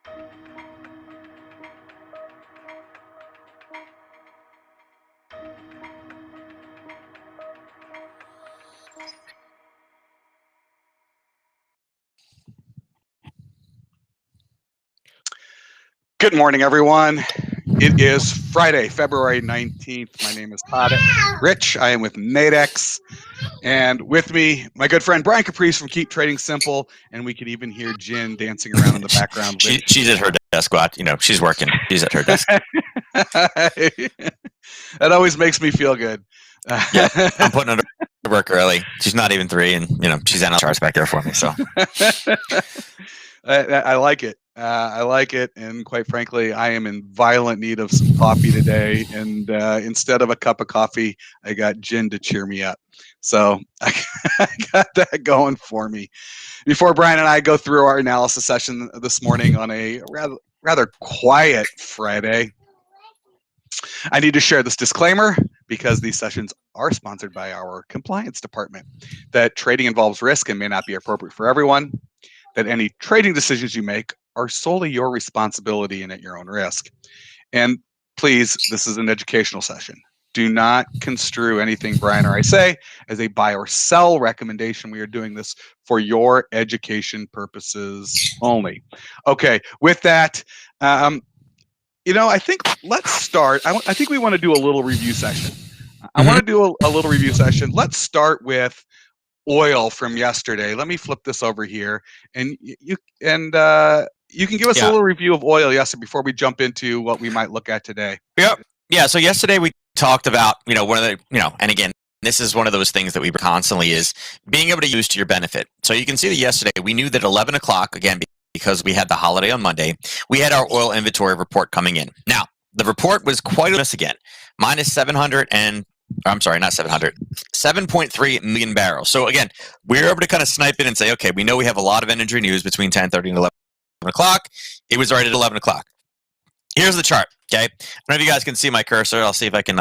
Good morning, everyone. It is Friday, February 19th. My name is Todd Rich. I am with Nadex. And with me, my good friend Brian Caprice from Keep Trading Simple. And we could even hear Jen dancing around in the background. She's at her desk, she's working. She's at her desk. That always makes me feel good. Yeah, I'm putting her to work early. She's not even 3, and she's on charge back there for me. So I like it. I like it, and quite frankly, I am in violent need of some coffee today. And instead of a cup of coffee, I got Jen to cheer me up. So I got that going for me. Before Brian and I go through our analysis session this morning on a rather quiet Friday, I need to share this disclaimer because these sessions are sponsored by our compliance department. That trading involves risk and may not be appropriate for everyone. That any trading decisions you make are solely your responsibility and at your own risk. And please, this is an educational session. Do not construe anything Brian or I say as a buy or sell recommendation. We are doing this for your education purposes only. Okay, with that, I think let's start. I think we want to do a little review session. I want to do a little review session. Let's start with oil from yesterday. Let me flip this over here, and you can give us a little review of oil yesterday before we jump into what we might look at today. Yep. Yeah. So yesterday we talked about one of the and again, this is one of those things that we constantly is being able to use to your benefit. So you can see that yesterday we knew that 11 o'clock again because we had the holiday on Monday. We had our oil inventory report coming in. Now the report was quite a miss again, minus 7.3 million barrels. So again, we were able to kind of snipe it and say, okay, we know we have a lot of energy news between 10:30 and 11 o'clock. It was right at 11 o'clock. Here's the chart, okay? I don't know if you guys can see my cursor. I'll see if I can,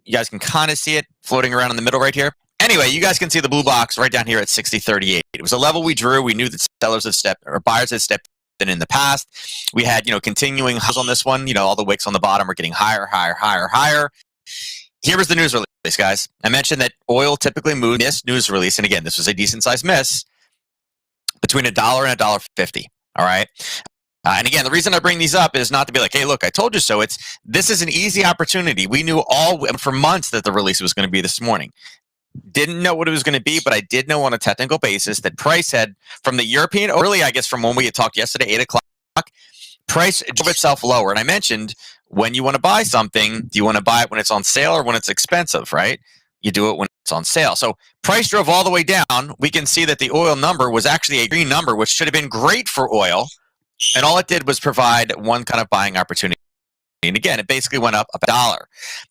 you guys can kind of see it floating around in the middle right here. Anyway, you guys can see the blue box right down here at 60.38. It was a level we drew. We knew that buyers had stepped in the past. We had, continuing highs on this one. All the wicks on the bottom are getting higher. Here was the news release, guys. I mentioned that oil typically moves this news release, and again, this was a decent-sized miss, between $1 and $1.50, all right? And again, the reason I bring these up is not to be like, hey, look, I told you so. This is an easy opportunity. We knew for months that the release was going to be this morning. Didn't know what it was going to be, but I did know on a technical basis that price had, from the European, early, I guess from when we had talked yesterday, 8 o'clock, price drove itself lower. And I mentioned when you want to buy something, do you want to buy it when it's on sale or when it's expensive, right? You do it when it's on sale. So price drove all the way down. We can see that the oil number was actually a green number, which should have been great for oil. And all it did was provide one kind of buying opportunity. And again, it basically went up $1.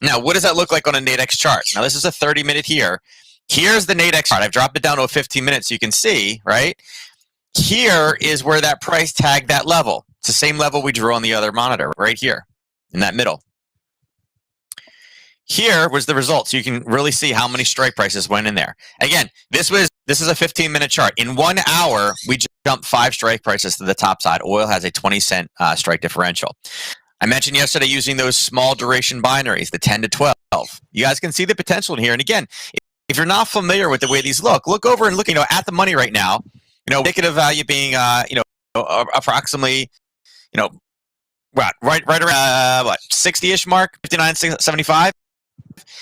Now, what does that look like on a Nadex chart? Now, this is a 30-minute here. Here's the Nadex chart. I've dropped it down to a 15-minute so you can see, right? Here is where that price tagged that level. It's the same level we drew on the other monitor, right here in that middle. Here was the result. So you can really see how many strike prices went in there. Again, this is a 15-minute chart. In 1 hour, we jumped 5 strike prices to the top side. Oil has a 20-cent strike differential. I mentioned yesterday using those small duration binaries, the 10 to 12. You guys can see the potential in here. And again, if you're not familiar with the way these look over and look, at the money right now, indicative value being, approximately, right around 60-ish mark, 59.75.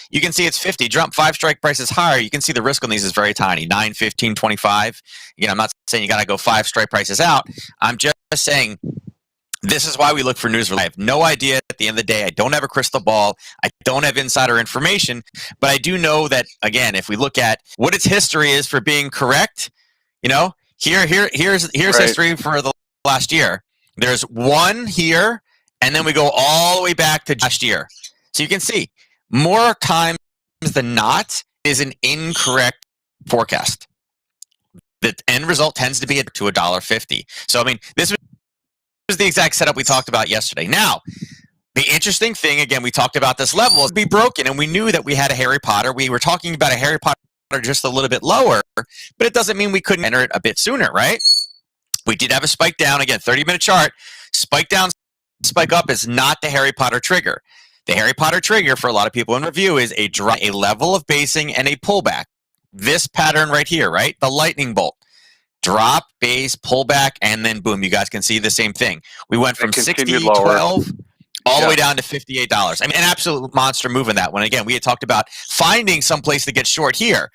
You can see it's 50. Jump 5 strike prices higher. You can see the risk on these is very tiny, 9, 15, 25. Again, I'm not saying you got to go 5 strike prices out. I'm just saying this is why we look for news. I have no idea at the end of the day. I don't have a crystal ball. I don't have insider information. But I do know that, again, if we look at what its history is for being correct, here's history for the last year. There's 1 here, and then we go all the way back to last year. So you can see, more times than not is an incorrect forecast. The end result tends to be to $1.50. So, this was the exact setup we talked about yesterday. Now, the interesting thing, again, we talked about this level is be broken, and we knew that we had a Harry Potter. We were talking about a Harry Potter just a little bit lower, but it doesn't mean we couldn't enter it a bit sooner, right? We did have a spike down. Again, 30-minute chart. Spike down, spike up is not the Harry Potter trigger. The Harry Potter trigger for a lot of people in review is a level of basing and a pullback. This pattern right here, right? The lightning bolt. Drop, base, pullback, and then boom. You guys can see the same thing. We went from 60.12 all the way down to $58. I mean, an absolute monster move in that one. Again, we had talked about finding some place to get short here.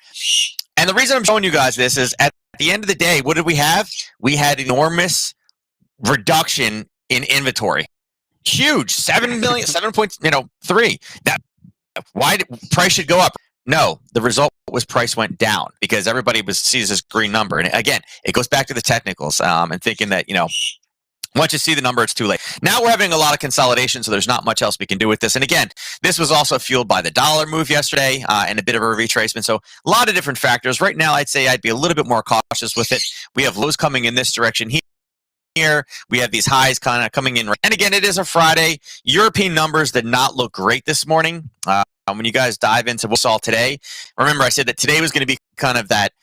And the reason I'm showing you guys this is at the end of the day, what did we have? We had enormous reduction in inventory. Huge, 7 million, 7.3. That why did price should go up? No, the result was price went down because everybody sees this green number. And again, it goes back to the technicals and thinking that, once you see the number, it's too late. Now we're having a lot of consolidation, so there's not much else we can do with this. And again, this was also fueled by the dollar move yesterday and a bit of a retracement. So a lot of different factors. Right now, I'd say I'd be a little bit more cautious with it. We have lows coming in this direction here. We have these highs kind of coming in. And again, it is a Friday. European numbers did not look great this morning. When you guys dive into what we saw today, remember I said that today was going to be kind of that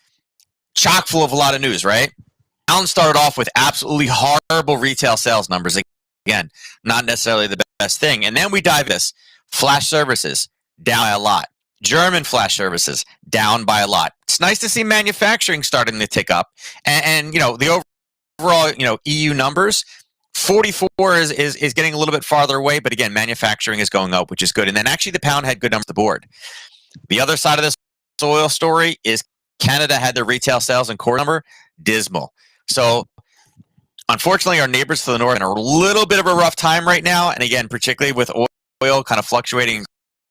chock full of a lot of news, right? Allen started off with absolutely horrible retail sales numbers. Again, not necessarily the best thing. And then we dive this. Flash services, down by a lot. German flash services, down by a lot. It's nice to see manufacturing starting to tick up. And the overall, EU numbers, 44 is getting a little bit farther away. But again, manufacturing is going up, which is good. And then actually the pound had good numbers on the board. The other side of this oil story is Canada had their retail sales and core number dismal. So, unfortunately, our neighbors to the north are in a little bit of a rough time right now. And again, particularly with oil kind of fluctuating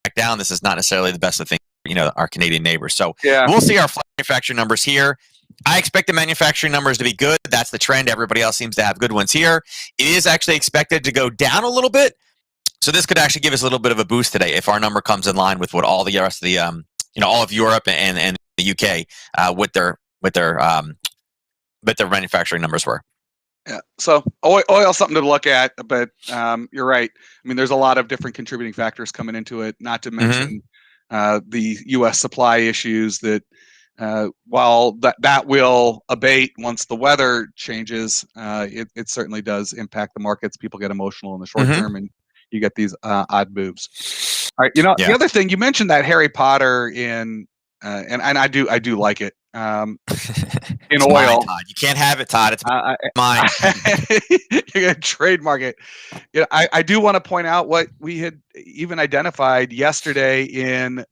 back down, this is not necessarily the best of things, our Canadian neighbors. So, we'll see our manufacturing numbers here. I expect the manufacturing numbers to be good. That's the trend. Everybody else seems to have good ones here. It is actually expected to go down a little bit. So, this could actually give us a little bit of a boost today if our number comes in line with what all the rest of the, all of Europe and the UK with their manufacturing numbers were. Yeah. So oil something to look at, but you're right. I mean, there's a lot of different contributing factors coming into it, not to mention the U.S. supply issues that while that will abate once the weather changes, it certainly does impact the markets. People get emotional in the short term and you get these odd moves. All right. The other thing you mentioned that Harry Potter in and I do like it. In it's oil, mine, Todd. You can't have it, Todd. It's mine. You're gonna trademark it. I do want to point out what we had even identified yesterday in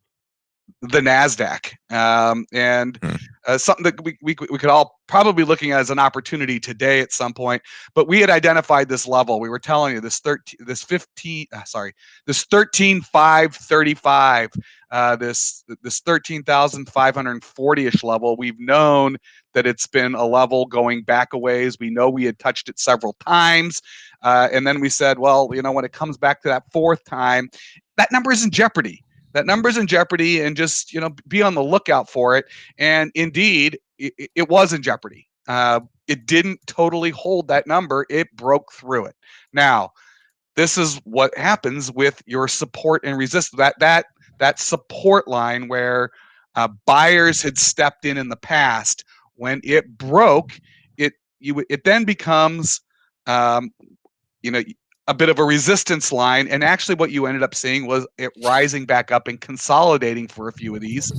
the Nasdaq, and something that we could all probably looking at as an opportunity today at some point. But we had identified this level. We were telling you this 13,535, this 13,540-ish level. We've known that it's been a level going back a ways. We know we had touched it several times, and then we said, well, when it comes back to that fourth time, that number is in jeopardy. That number's in jeopardy, and just be on the lookout for it. And indeed, it was in jeopardy. It didn't totally hold that number; it broke through it. Now, this is what happens with your support and resistance. That support line where buyers had stepped in the past. When it broke, it then becomes a bit of a resistance line, and actually what you ended up seeing was it rising back up and consolidating for a few of these.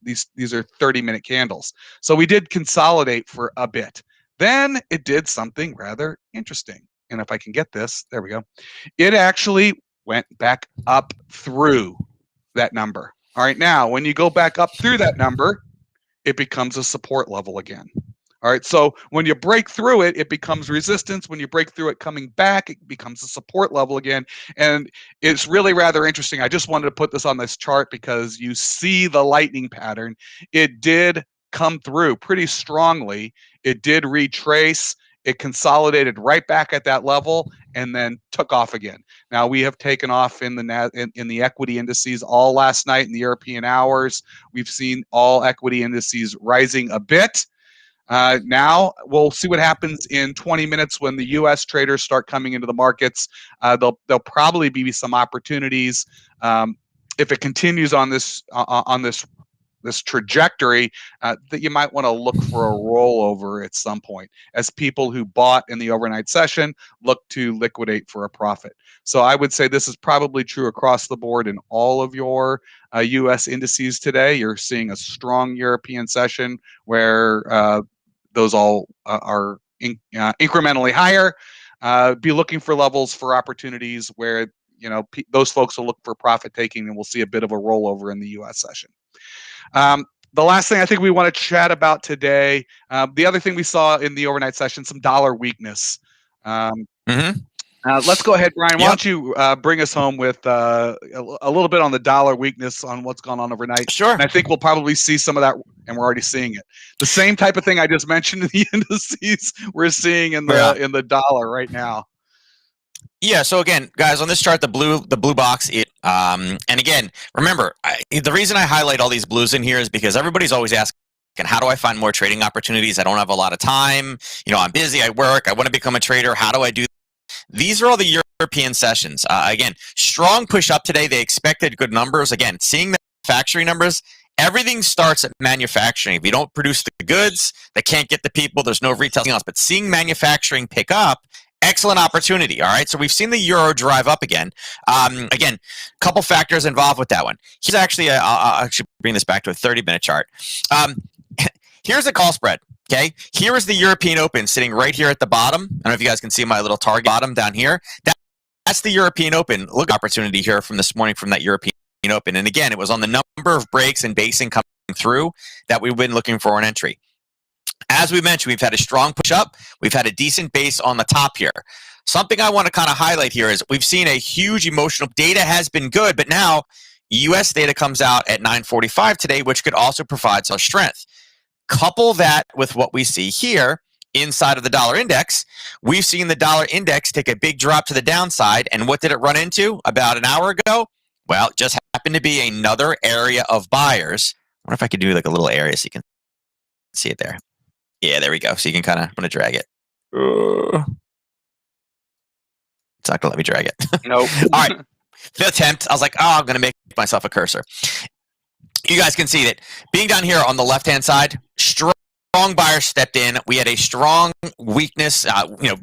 These are 30-minute candles. So we did consolidate for a bit. Then it did something rather interesting. And if I can get this, there we go. It actually went back up through that number. All right, now when you go back up through that number, it becomes a support level again. All right, so when you break through it, it becomes resistance. When you break through it coming back, it becomes a support level again. And it's really rather interesting. I just wanted to put this on this chart because you see the lightning pattern. It did come through pretty strongly. It did retrace. It consolidated right back at that level and then took off again. Now we have taken off in the equity indices all last night in the European hours. We've seen all equity indices rising a bit. Now we'll see what happens in 20 minutes when the U.S. traders start coming into the markets. There'll probably be some opportunities if it continues on this this trajectory that you might want to look for a rollover at some point as people who bought in the overnight session look to liquidate for a profit. So I would say this is probably true across the board in all of your U.S. indices today. You're seeing a strong European session where those all are incrementally higher. Be looking for levels for opportunities where those folks will look for profit taking, and we'll see a bit of a rollover in the U.S. session. The last thing I think we want to chat about today, the other thing we saw in the overnight session, some dollar weakness. Let's go ahead, Brian. Why don't you bring us home with a little bit on the dollar weakness on what's gone on overnight? Sure. And I think we'll probably see some of that, and we're already seeing it. The same type of thing I just mentioned in the indices, we're seeing in the dollar right now. Yeah. So again, guys, on this chart, the blue box, and again, remember, the reason I highlight all these blues in here is because everybody's always asking, how do I find more trading opportunities? I don't have a lot of time. I'm busy. I work. I want to become a trader. How do I do that? These are all the European sessions. Again, strong push up today. They expected good numbers. Again, seeing the manufacturing numbers, everything starts at manufacturing. If you don't produce the goods, they can't get the people. There's no retail else. But seeing manufacturing pick up, excellent opportunity. All right. So we've seen the euro drive up again. Again, a couple factors involved with that one. Here's actually, I'll actually bring this back to a 30-minute chart. Here's a call spread. Okay. Here is the European Open sitting right here at the bottom. I don't know if you guys can see my little target bottom down here. That's the European Open. Look, opportunity here from this morning from that European Open. And again, it was on the number of breaks and basing coming through that we've been looking for an entry. As we mentioned, we've had a strong push up. We've had a decent base on the top here. Something I want to kind of highlight here is we've seen a huge emotional data has been good, but now U.S. data comes out at 9:45 today, which could also provide some strength. Couple that with what we see here inside of the dollar index. We've seen the dollar index take a big drop to the downside. And what did it run into about an hour ago? Well, it just happened to be another area of buyers. I wonder if I could do like a little area so you can see it there. Yeah, there we go. So you can kind of, I'm going to drag it. It's not going to let me drag it. Nope. All right. The attempt. I was like, I'm going to make myself a cursor. You guys can see that being down here on the left-hand side, strong buyers stepped in. We had a strong weakness,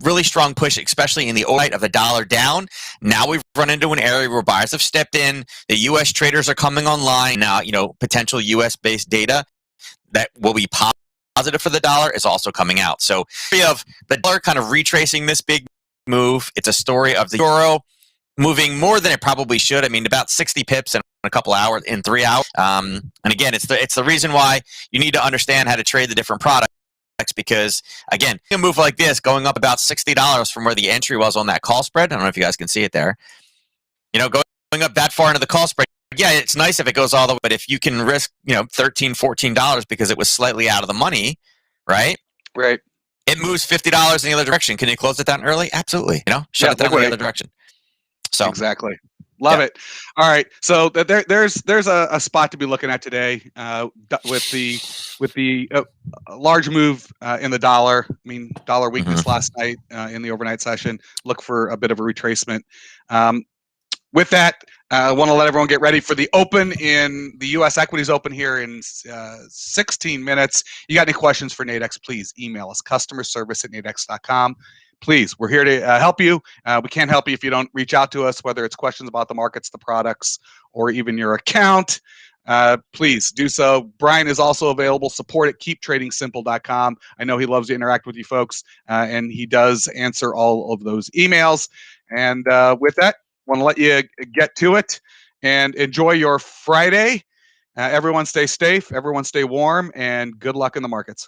really strong push, especially in the overnight of the dollar down. Now we've run into an area where buyers have stepped in. The U.S. traders are coming online now. Potential U.S.-based data that will be positive for the dollar is also coming out. So we have the dollar kind of retracing this big move. It's a story of the euro moving more than it probably should. I mean, about 60 pips in a couple hours, in 3 hours. And again, it's the reason why you need to understand how to trade the different products, because again, a move like this going up about $60 from where the entry was on that call spread. I don't know if you guys can see it there. Going up that far into the call spread. Yeah, it's nice if it goes all the way, but if you can risk, $13, $14 because it was slightly out of the money, right? Right. It moves $50 in the other direction. Can you close it down early? Absolutely. Shut it down in the other direction. So exactly. Love it. All right. So there's a spot to be looking at today with the large move in the dollar. I mean, dollar weakness last night in the overnight session. Look for a bit of a retracement. With that, I want to let everyone get ready for the open in the U.S. equities open here in 16 minutes. You got any questions for Nadex, please email us, customerservice@nadex.com. Please, we're here to help you. We can't help you if you don't reach out to us, whether it's questions about the markets, the products, or even your account. Please do so. Brian is also available. Support at keeptradingsimple.com. I know he loves to interact with you folks, and he does answer all of those emails. And with that, I want to let you get to it and enjoy your Friday. Everyone stay safe, everyone stay warm, and good luck in the markets.